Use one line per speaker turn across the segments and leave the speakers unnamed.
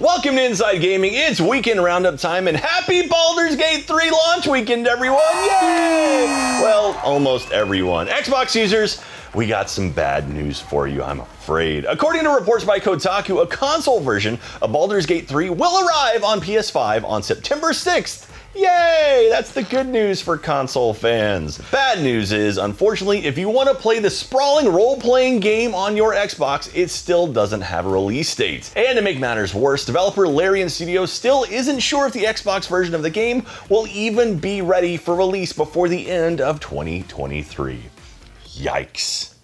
Welcome to Inside Gaming. It's weekend roundup time and happy Baldur's Gate 3 launch weekend, everyone. Yay! Well, almost everyone. Xbox users, we got some bad news for you, I'm afraid. According to reports by Kotaku, a console version of Baldur's Gate 3 will arrive on PS5 on September 6th. Yay! That's the good news for console fans. Bad news is, unfortunately, if you want to play the sprawling role-playing game on your Xbox, it still doesn't have a release date. And to make matters worse, developer Larian Studios still isn't sure if the Xbox version of the game will even be ready for release before the end of 2023. Yikes.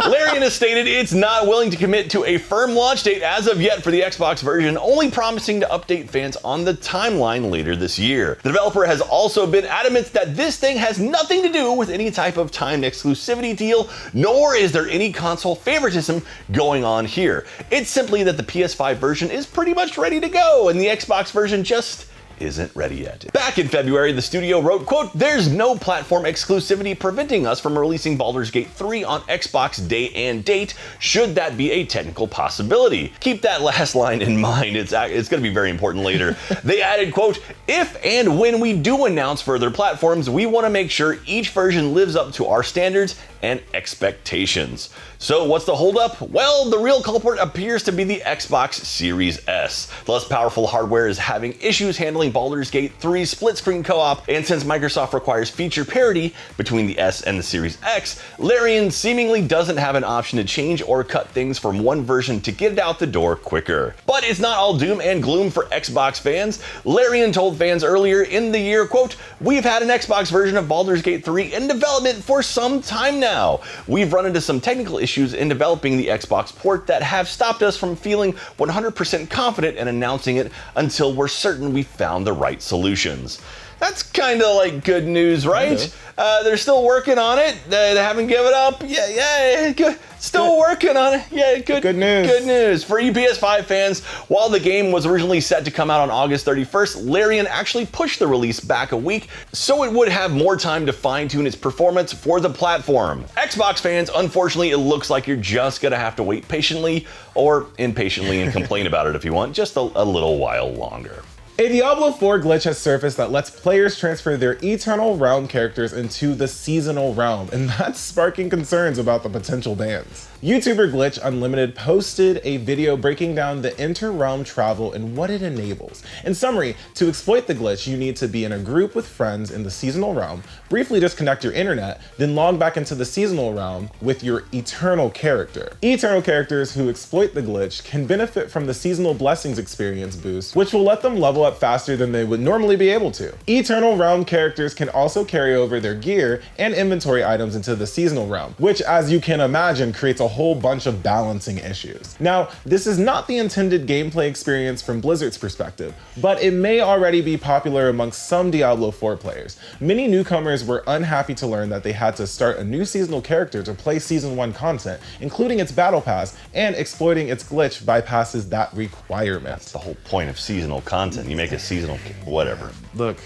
Larian has stated it's not willing to commit to a firm launch date as of yet for the Xbox version, only promising to update fans on the timeline later this year. The developer has also been adamant that this thing has nothing to do with any type of timed exclusivity deal, nor is there any console favoritism going on here. It's simply that the PS5 version is pretty much ready to go, and the Xbox version just isn't ready yet. Back in February, the studio wrote, quote, "There's no platform exclusivity preventing us from releasing Baldur's Gate 3 on Xbox day and date, should that be a technical possibility." Keep that last line in mind, it's going to be very important later. They added, quote, "If and when we do announce further platforms, we want to make sure each version lives up to our standards and expectations." So what's the holdup? Well, the real culprit appears to be the Xbox Series S. The less powerful hardware is having issues handling Baldur's Gate 3 split-screen co-op, and since Microsoft requires feature parity between the S and the Series X, Larian seemingly doesn't have an option to change or cut things from one version to get it out the door quicker. But it's not all doom and gloom for Xbox fans. Larian told fans earlier in the year, quote, "We've had an Xbox version of Baldur's Gate 3 in development for some time now. We've run into some technical issues in developing the Xbox port that have stopped us from feeling 100% confident in announcing it until we're certain we found the right solutions." That's kind of like good news, right? They're still working on it. They haven't given up. Yeah, good. Still working on it. Yeah, good news. Good news. For you PS5 fans, while the game was originally set to come out on August 31st, Larian actually pushed the release back a week so it would have more time to fine-tune its performance for the platform. Xbox fans, unfortunately, it looks like you're just gonna have to wait patiently or impatiently and complain about it if you want, just a little while longer.
A Diablo 4 glitch has surfaced that lets players transfer their Eternal Realm characters into the Seasonal Realm, and that's sparking concerns about the potential bans. YouTuber Glitch Unlimited posted a video breaking down the inter-realm travel and what it enables. In summary, to exploit the glitch, you need to be in a group with friends in the Seasonal Realm, briefly disconnect your internet, then log back into the Seasonal Realm with your Eternal character. Eternal characters who exploit the glitch can benefit from the Seasonal Blessings experience boost, which will let them level up faster than they would normally be able to. Eternal Realm characters can also carry over their gear and inventory items into the Seasonal Realm, which, as you can imagine, creates a whole bunch of balancing issues. Now, this is not the intended gameplay experience from Blizzard's perspective, but it may already be popular amongst some Diablo 4 players. Many newcomers were unhappy to learn that they had to start a new seasonal character to play Season 1 content, including its Battle Pass, and exploiting its glitch bypasses that requirement.
That's the whole point of seasonal content. You make a seasonal, whatever.
Look,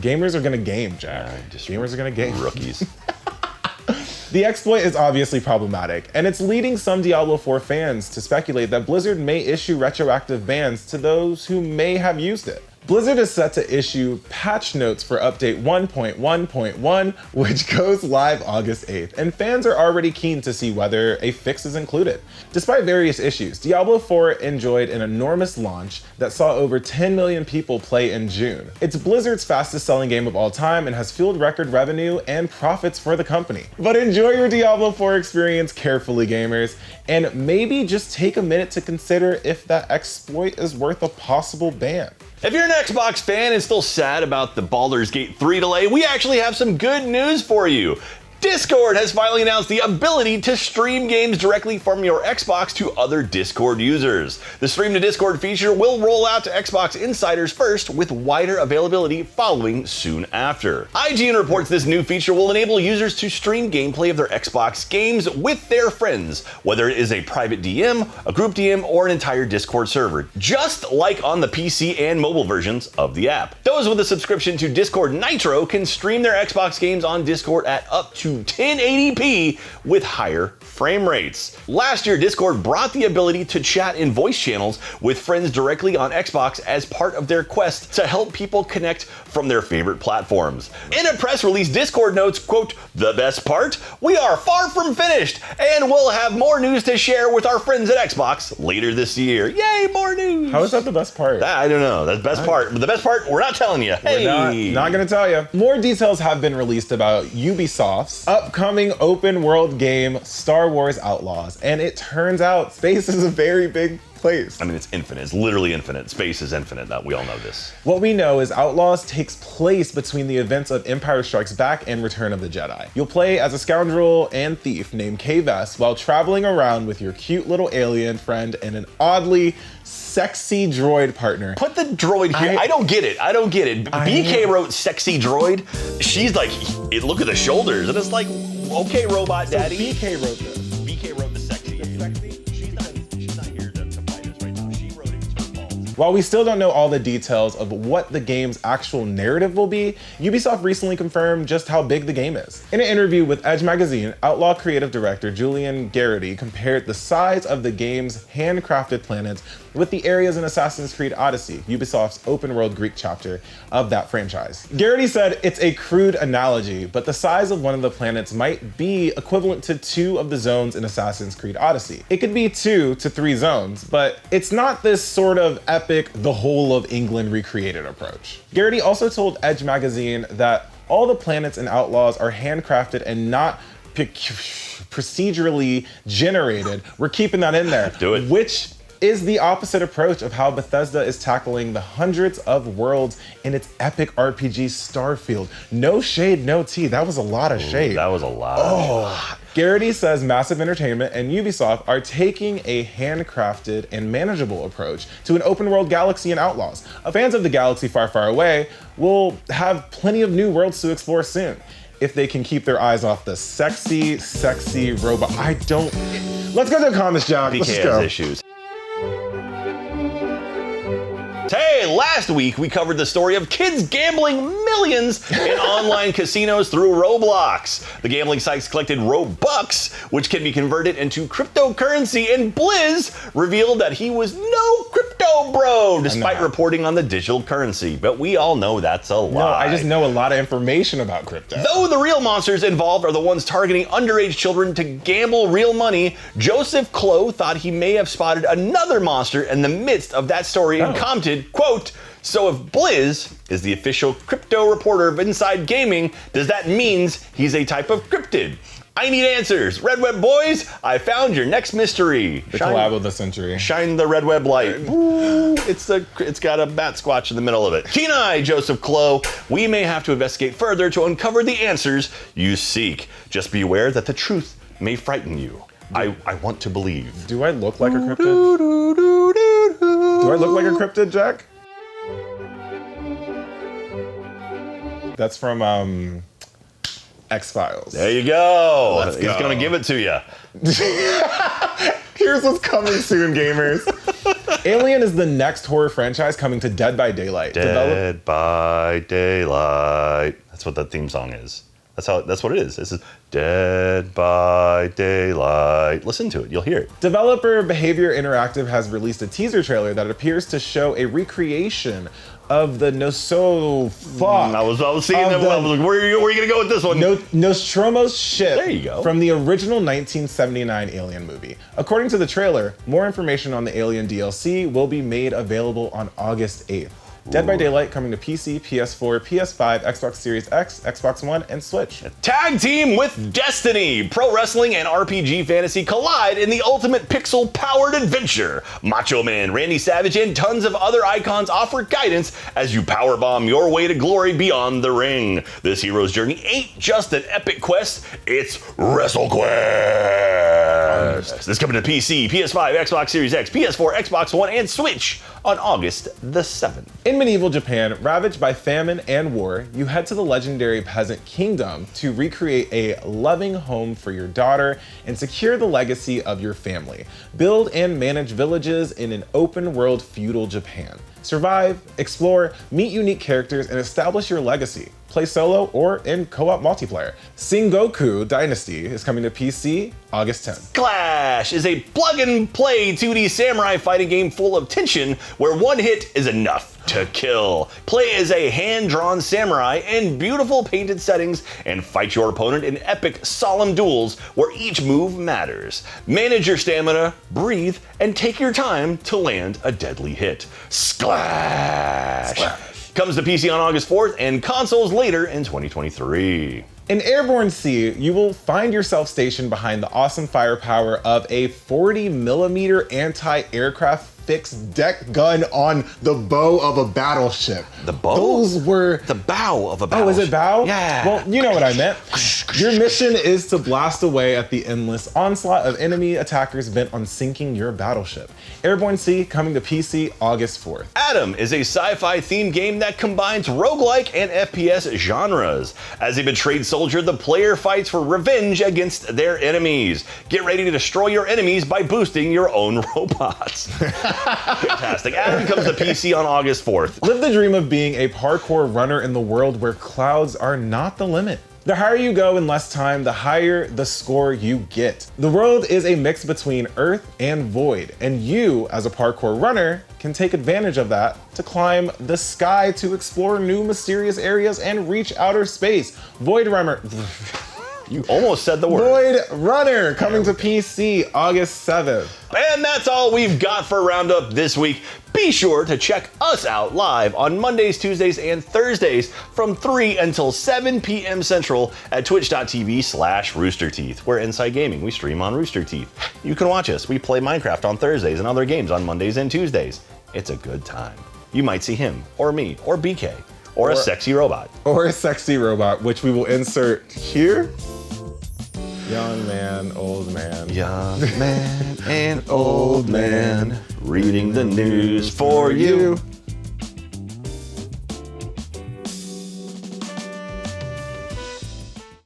gamers are gonna game, Jack. Gamers are gonna game.
Rookies.
The exploit is obviously problematic, and it's leading some Diablo 4 fans to speculate that Blizzard may issue retroactive bans to those who may have used it. Blizzard is set to issue patch notes for update 1.1.1, which goes live August 8th, and fans are already keen to see whether a fix is included. Despite various issues, Diablo 4 enjoyed an enormous launch that saw over 10 million people play in June. It's Blizzard's fastest selling game of all time and has fueled record revenue and profits for the company. But enjoy your Diablo 4 experience carefully, gamers, and maybe just take a minute to consider if that exploit is worth a possible ban.
If you're an Xbox fan and still sad about the Baldur's Gate 3 delay, we actually have some good news for you. Discord has finally announced the ability to stream games directly from your Xbox to other Discord users. The Stream to Discord feature will roll out to Xbox insiders first, with wider availability following soon after. IGN reports this new feature will enable users to stream gameplay of their Xbox games with their friends, whether it is a private DM, a group DM, or an entire Discord server, just like on the PC and mobile versions of the app. Those with a subscription to Discord Nitro can stream their Xbox games on Discord at up to to 1080p with higher frame rates. Last year, Discord brought the ability to chat in voice channels with friends directly on Xbox as part of their quest to help people connect from their favorite platforms. In a press release, Discord notes, quote, "The best part? We are far from finished, and we'll have more news to share with our friends at Xbox later this year." Yay, more news!
How is that the best part?
I don't know. That's the best part. But the best part, we're not telling you. Hey!
We're not gonna tell you. More details have been released about Ubisoft's upcoming open world game, Star Wars Outlaws, and it turns out space is a very big place.
I mean, it's infinite. It's literally infinite. Space is infinite. We all know this.
What we know is Outlaws takes place between the events of Empire Strikes Back and Return of the Jedi. You'll play as a scoundrel and thief named Kay Vess while traveling around with your cute little alien friend and an oddly sexy droid partner.
Put the droid here. I don't get it. BK wrote sexy droid. She's like, look at the shoulders. And it's like, okay, robot daddy.
So BK wrote this.
BK wrote the sexy. She's not here to fight us right now. She wrote it. It's her fault.
While we still don't know all the details of what the game's actual narrative will be, Ubisoft recently confirmed just how big the game is. In an interview with Edge magazine, Outlaw creative director Julian Garrity compared the size of the game's handcrafted planets with the areas in Assassin's Creed Odyssey, Ubisoft's open-world Greek chapter of that franchise. Garrity said it's a crude analogy, but the size of one of the planets might be equivalent to 2 of the zones in Assassin's Creed Odyssey. It could be 2 to 3 zones, but it's not this sort of epic, the whole of England recreated approach. Garrity also told Edge magazine that all the planets in Outlaws are handcrafted and not procedurally generated. We're keeping that in there.
Do it.
Which is the opposite approach of how Bethesda is tackling the hundreds of worlds in its epic RPG Starfield. No shade, no tea. That was a lot of shade.
That was a lot.
Garrity says Massive Entertainment and Ubisoft are taking a handcrafted and manageable approach to an open world galaxy in Outlaws. Fans of the galaxy far, far away will have plenty of new worlds to explore soon, if they can keep their eyes off the sexy, sexy robot. Let's go to the comments, Jack. Let's
BK
just go.
has issues. Hey, last week we covered the story of kids gambling millions in online casinos through Roblox. The gambling sites collected Robux, which can be converted into cryptocurrency, and Blizz revealed that he was no crypto bro, despite reporting on the digital currency. But we all know that's a lie.
No, I just know a lot of information about crypto.
Though the real monsters involved are the ones targeting underage children to gamble real money, Joseph Klo thought he may have spotted another monster in the midst of that story and commented, quote, "So if Blizz is the official crypto reporter of Inside Gaming, does that mean he's a type of cryptid? I need answers. Red Web boys, I found your next mystery."
The collab of the century.
Shine the red web light. Ooh, it's got a bat squatch in the middle of it. Kenai, Joseph Klo, we may have to investigate further to uncover the answers you seek. Just be aware that the truth may frighten you. I want to believe.
Do I look like a cryptid? Do I look like a cryptid, Jack? That's from X-Files.
There you go.
Let's
He's
go.
gonna give it to you.
Here's what's coming soon, gamers. Alien is the next horror franchise coming to Dead by Daylight.
Dead by Daylight. That's what that theme song is. That's what it is. This is Dead by Daylight. Listen to it, you'll hear it.
Developer Behavior Interactive has released a teaser trailer that appears to show a recreation of the
I was seeing that. I was like, where are you gonna go with this one?
Nostromo's ship
There you go.
from the original 1979 Alien movie. According to the trailer, more information on the Alien DLC will be made available on August 8th. Dead by Daylight coming to PC, PS4, PS5, Xbox Series X, Xbox One, and Switch.
Tag team with Destiny. Pro wrestling and RPG fantasy collide in the ultimate pixel-powered adventure. Macho Man, Randy Savage, and tons of other icons offer guidance as you powerbomb your way to glory beyond the ring. This hero's journey ain't just an epic quest, it's WrestleQuest. This coming to PC, PS5, Xbox Series X, PS4, Xbox One, and Switch on August the 7th.
In medieval Japan, ravaged by famine and war, you head to the legendary peasant kingdom to recreate a loving home for your daughter and secure the legacy of your family. Build and manage villages in an open-world feudal Japan. Survive, explore, meet unique characters, and establish your legacy. play solo or in co-op multiplayer. Sengoku Dynasty is coming to PC August 10th.
Clash is a plug-and-play 2D samurai fighting game full of tension where one hit is enough to kill. Play as a hand-drawn samurai in beautiful painted settings and fight your opponent in epic, solemn duels where each move matters. Manage your stamina, breathe, and take your time to land a deadly hit. Splash! Comes to PC on August 4th and consoles later in 2023.
In Airborne Sea, you will find yourself stationed behind the awesome firepower of a 40mm anti-aircraft fixed deck gun on the bow of a battleship.
The bow?
Those were...
The bow of a battleship.
Oh, is it bow?
Yeah.
Well, you know what I meant. Your mission is to blast away at the endless onslaught of enemy attackers bent on sinking your battleship. Airborne Sea coming to PC August 4th.
Adam is a sci-fi themed game that combines roguelike and FPS genres. As a betrayed soldier, the player fights for revenge against their enemies. Get ready to destroy your enemies by boosting your own robots. Fantastic. Adam comes to PC on August 4th.
Live the dream of being a parkour runner in the world where clouds are not the limit. The higher you go in less time, the higher the score you get. The world is a mix between Earth and Void, and you, as a parkour runner, can take advantage of that to climb the sky to explore new mysterious areas and reach outer space. Void Runner.
You almost said the word.
Void Runner coming to PC August 7th.
And that's all we've got for Roundup this week. Be sure to check us out live on Mondays, Tuesdays, and Thursdays from 3 until 7 p.m. Central at twitch.tv/roosterteeth. We're Inside Gaming. We stream on Rooster Teeth. You can watch us. We play Minecraft on Thursdays and other games on Mondays and Tuesdays. It's a good time. You might see him, or me, or BK, or a sexy robot.
Or a sexy robot, which we will insert here. Young man, old man.
Young man and old man, reading the news for you.